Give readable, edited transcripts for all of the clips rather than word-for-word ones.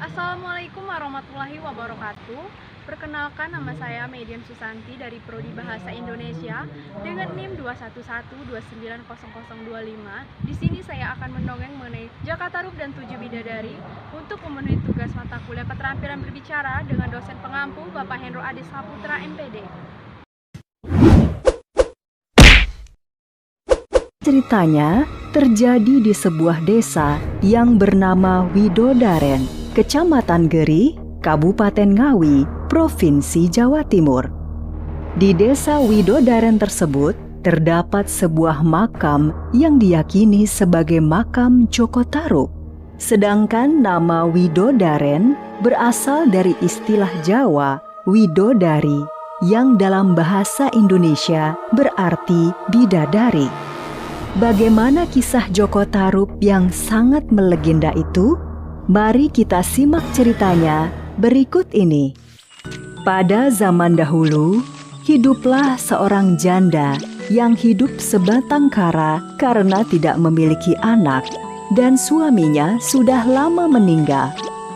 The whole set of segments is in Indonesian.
Assalamualaikum warahmatullahi wabarakatuh. Perkenalkan, nama saya Median Susanti dari Prodi Bahasa Indonesia dengan NIM 211290025. Di sini saya akan mendongeng mengenai Jaka Tarub dan 7 Bidadari untuk memenuhi tugas mata kuliah keterampilan berbicara dengan dosen pengampu Bapak Hendro Adi Saputra MPD. Ceritanya terjadi di sebuah desa yang bernama Widodaren, Kecamatan Geri, Kabupaten Ngawi, Provinsi Jawa Timur. Di desa Widodaren tersebut terdapat sebuah makam yang diyakini sebagai makam Joko Tarub. Sedangkan nama Widodaren berasal dari istilah Jawa Widodari yang dalam bahasa Indonesia berarti bidadari. Bagaimana kisah Joko Tarub yang sangat melegenda itu? Mari kita simak ceritanya berikut ini. Pada zaman dahulu, hiduplah seorang janda yang hidup sebatang kara karena tidak memiliki anak dan suaminya sudah lama meninggal.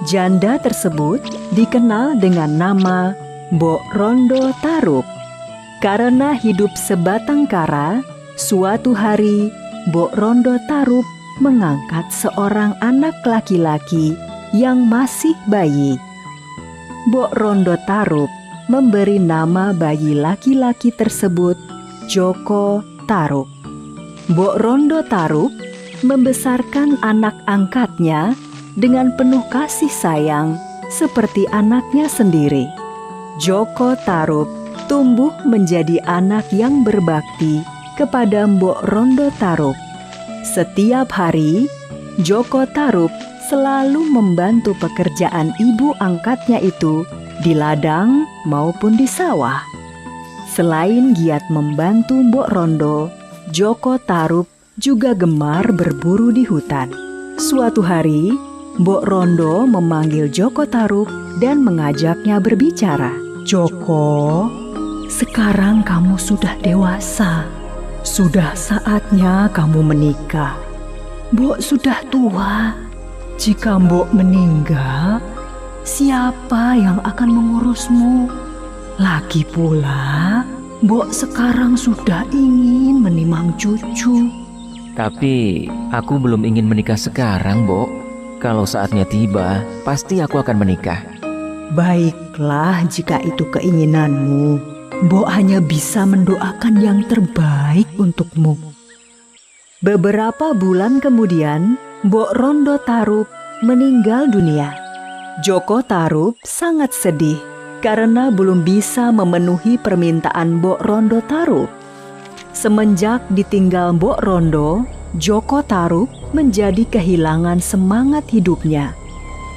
Janda tersebut dikenal dengan nama Mbok Rondo Tarub. Karena hidup sebatang kara, suatu hari, Mbok Rondo Tarub mengangkat seorang anak laki-laki yang masih bayi. Mbok Rondo Tarub memberi nama bayi laki-laki tersebut Joko Tarub. Mbok Rondo Tarub membesarkan anak angkatnya dengan penuh kasih sayang seperti anaknya sendiri. Joko Tarub tumbuh menjadi anak yang berbakti kepada Mbok Rondo Tarub. Setiap hari, Joko Tarub selalu membantu pekerjaan ibu angkatnya itu di ladang maupun di sawah. Selain giat membantu Mbok Rondo, Joko Tarub juga gemar berburu di hutan. Suatu hari, Mbok Rondo memanggil Joko Tarub dan mengajaknya berbicara. "Joko, sekarang kamu sudah dewasa. Sudah saatnya kamu menikah. Mbok sudah tua. Jika Mbok meninggal, siapa yang akan mengurusmu? Lagi pula, Mbok sekarang sudah ingin menimang cucu." Tapi aku belum ingin menikah sekarang, Mbok. Kalau saatnya tiba, pasti aku akan menikah. Baiklah jika itu keinginanmu. Mbok hanya bisa mendoakan yang terbaik untukmu. Beberapa bulan kemudian, Mbok Rondo Tarub meninggal dunia. Joko Tarub sangat sedih karena belum bisa memenuhi permintaan Mbok Rondo Tarub. Semenjak ditinggal Mbok Rondo, Joko Tarub menjadi kehilangan semangat hidupnya.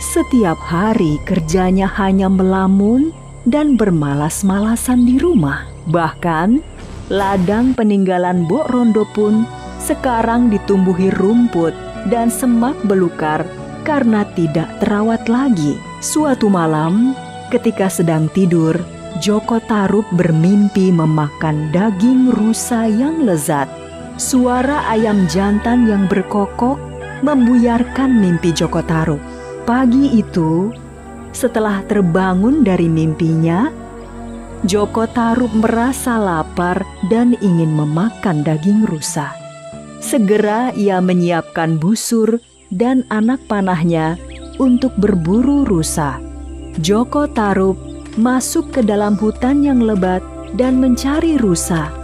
Setiap hari kerjanya hanya melamun dan bermalas-malasan di rumah. Bahkan, ladang peninggalan Mbok Rondo pun sekarang ditumbuhi rumput dan semak belukar karena tidak terawat lagi. Suatu malam, ketika sedang tidur, Joko Tarub bermimpi memakan daging rusa yang lezat. Suara ayam jantan yang berkokok membuyarkan mimpi Joko Tarub. Pagi itu, setelah terbangun dari mimpinya, Joko Tarub merasa lapar dan ingin memakan daging rusa. Segera ia menyiapkan busur dan anak panahnya untuk berburu rusa. Joko Tarub masuk ke dalam hutan yang lebat dan mencari rusa.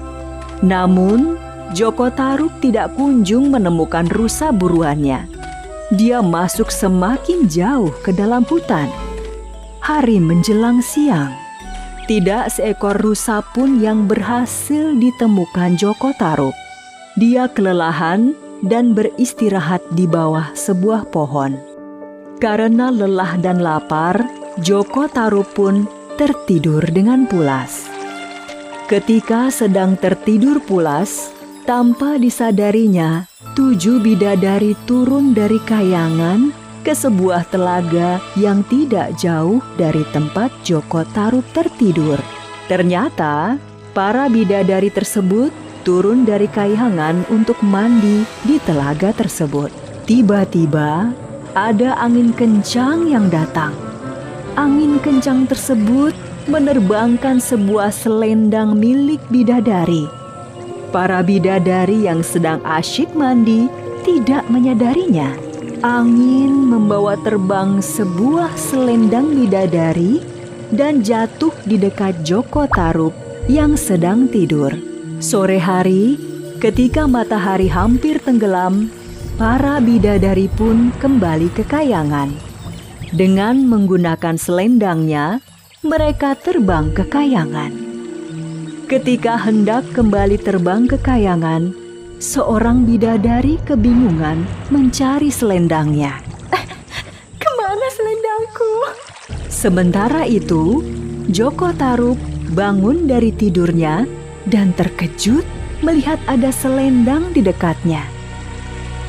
Namun, Joko Tarub tidak kunjung menemukan rusa buruannya. Dia masuk semakin jauh ke dalam hutan. Hari menjelang siang, tidak seekor rusa pun yang berhasil ditemukan Joko Tarub. Dia kelelahan dan beristirahat di bawah sebuah pohon. Karena lelah dan lapar, Joko Tarub pun tertidur dengan pulas. Ketika sedang tertidur pulas, tanpa disadarinya, 7 bidadari turun dari kayangan ke sebuah telaga yang tidak jauh dari tempat Joko Tarub tertidur. Ternyata, para bidadari tersebut turun dari kayangan untuk mandi di telaga tersebut. Tiba-tiba, ada angin kencang yang datang. Angin kencang tersebut menerbangkan sebuah selendang milik bidadari. Para bidadari yang sedang asyik mandi tidak menyadarinya. Angin membawa terbang sebuah selendang bidadari dan jatuh di dekat Joko Tarub yang sedang tidur. Sore hari, ketika matahari hampir tenggelam, para bidadari pun kembali ke kayangan. Dengan menggunakan selendangnya, mereka terbang ke kayangan. Ketika hendak kembali terbang ke kayangan, seorang bidadari kebingungan mencari selendangnya. Kemana selendangku? Sementara itu, Joko Tarub bangun dari tidurnya dan terkejut melihat ada selendang di dekatnya.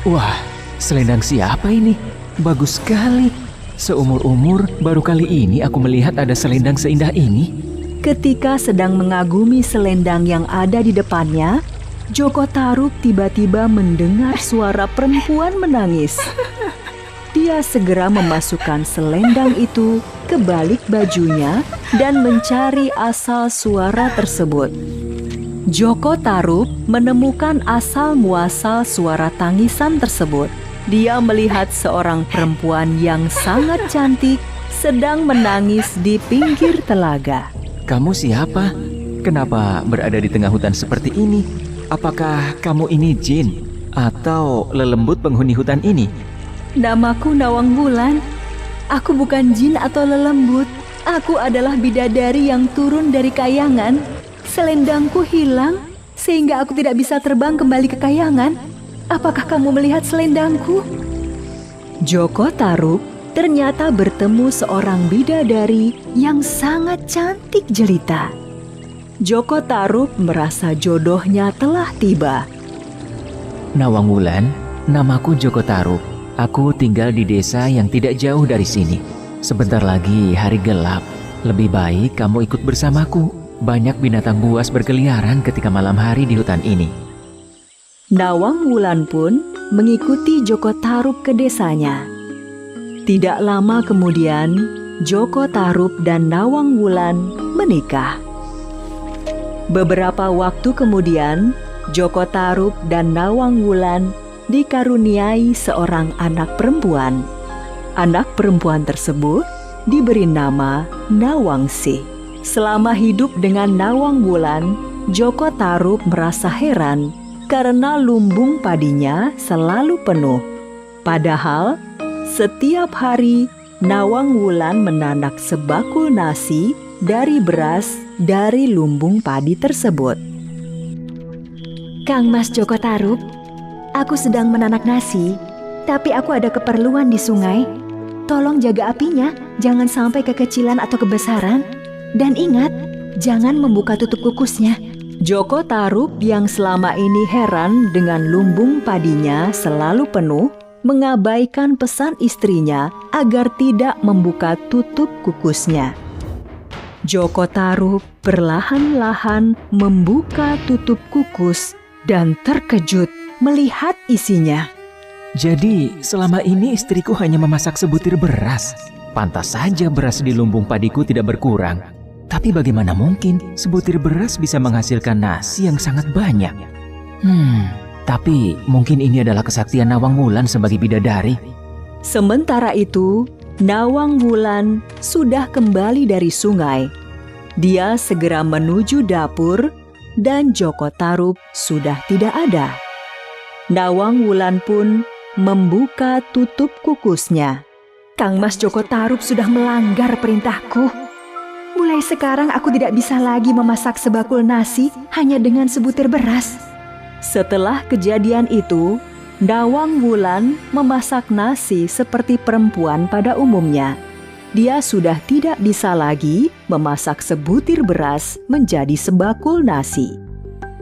Wah, selendang siapa ini? Bagus sekali. Seumur-umur baru kali ini aku melihat ada selendang seindah ini. Ketika sedang mengagumi selendang yang ada di depannya, Joko Tarub tiba-tiba mendengar suara perempuan menangis. Dia segera memasukkan selendang itu ke balik bajunya dan mencari asal suara tersebut. Joko Tarub menemukan asal-muasal suara tangisan tersebut. Dia melihat seorang perempuan yang sangat cantik sedang menangis di pinggir telaga. Kamu siapa? Kenapa berada di tengah hutan seperti ini? Apakah kamu ini jin atau lelembut penghuni hutan ini? Namaku Nawang Wulan. Aku bukan jin atau lelembut. Aku adalah bidadari yang turun dari kayangan. Selendangku hilang sehingga aku tidak bisa terbang kembali ke kayangan. Apakah kamu melihat selendangku? Joko Tarub ternyata bertemu seorang bidadari yang sangat cantik jelita. Joko Tarub merasa jodohnya telah tiba. Nawang Wulan, namaku Joko Tarub. Aku tinggal di desa yang tidak jauh dari sini. Sebentar lagi hari gelap. Lebih baik kamu ikut bersamaku. Banyak binatang buas berkeliaran ketika malam hari di hutan ini. Nawang Wulan pun mengikuti Joko Tarub ke desanya. Tidak lama kemudian, Joko Tarub dan Nawang Wulan menikah. Beberapa waktu kemudian, Joko Tarub dan Nawang Wulan dikaruniai seorang anak perempuan. Anak perempuan tersebut diberi nama Nawangsi. Selama hidup dengan Nawang Wulan, Joko Tarub merasa heran karena lumbung padinya selalu penuh. Padahal, setiap hari Nawang Wulan menanak sebakul nasi dari beras dari lumbung padi tersebut. Kang Mas Joko Tarub, aku sedang menanak nasi, tapi aku ada keperluan di sungai. Tolong jaga apinya, jangan sampai kekecilan atau kebesaran. Dan ingat, jangan membuka tutup kukusnya. Joko Tarub yang selama ini heran dengan lumbung padinya selalu penuh, mengabaikan pesan istrinya agar tidak membuka tutup kukusnya. Joko Tarub perlahan-lahan membuka tutup kukus dan terkejut melihat isinya. Jadi selama ini istriku hanya memasak sebutir beras. Pantas saja beras di lumbung padiku tidak berkurang. Tapi bagaimana mungkin sebutir beras bisa menghasilkan nasi yang sangat banyak? Tapi mungkin ini adalah kesaktian Nawang Wulan sebagai bidadari. Sementara itu, Nawang Wulan sudah kembali dari sungai. Dia segera menuju dapur dan Joko Tarub sudah tidak ada. Nawang Wulan pun membuka tutup kukusnya. Kang Mas Joko Tarub sudah melanggar perintahku. Mulai sekarang aku tidak bisa lagi memasak sebakul nasi hanya dengan sebutir beras. Setelah kejadian itu, Nawang Wulan memasak nasi seperti perempuan pada umumnya. Dia sudah tidak bisa lagi memasak sebutir beras menjadi sebakul nasi.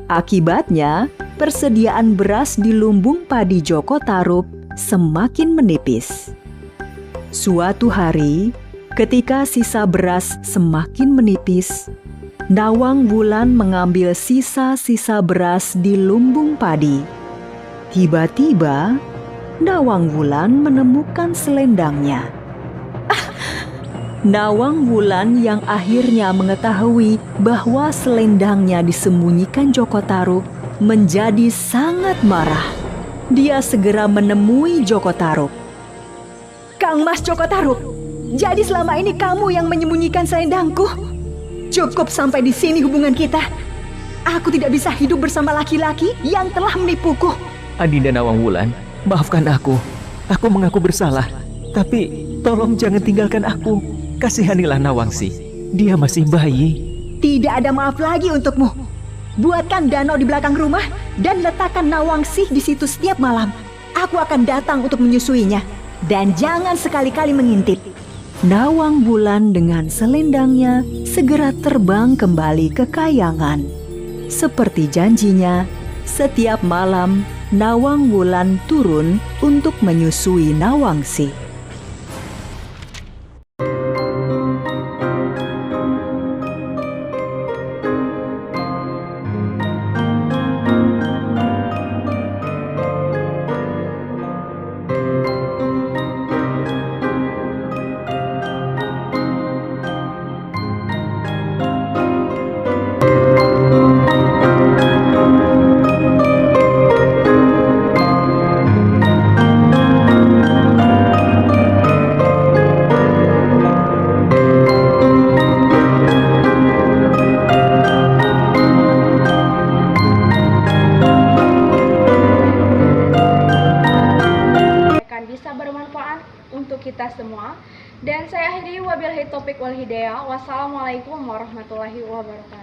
Akibatnya, persediaan beras di lumbung padi Joko Tarub semakin menipis. Suatu hari, ketika sisa beras semakin menipis, Nawang Wulan mengambil sisa-sisa beras di lumbung padi. Tiba-tiba, Nawang Wulan menemukan selendangnya. Nawang Wulan yang akhirnya mengetahui bahwa selendangnya disembunyikan Joko Tarub menjadi sangat marah. Dia segera menemui Joko Tarub. "Kang Mas Joko Tarub, jadi selama ini kamu yang menyembunyikan selendangku? Cukup sampai di sini hubungan kita. Aku tidak bisa hidup bersama laki-laki yang telah menipuku." Adinda Nawang Wulan, maafkan aku. Aku mengaku bersalah. Tapi tolong jangan tinggalkan aku. Kasihanilah Nawangsi. Dia masih bayi. "Tidak ada maaf lagi untukmu. Buatkan danau di belakang rumah dan letakkan Nawangsi di situ setiap malam. Aku akan datang untuk menyusuinya. Dan jangan sekali-kali mengintip." Nawang Wulan dengan selendangnya segera terbang kembali ke kayangan. Seperti janjinya, setiap malam Nawang Wulan turun untuk menyusui Nawangsi. Bisa bermanfaat untuk kita semua. Dan saya akhiri wabillahi taufiq wal hidayah. Wassalamualaikum warahmatullahi wabarakatuh.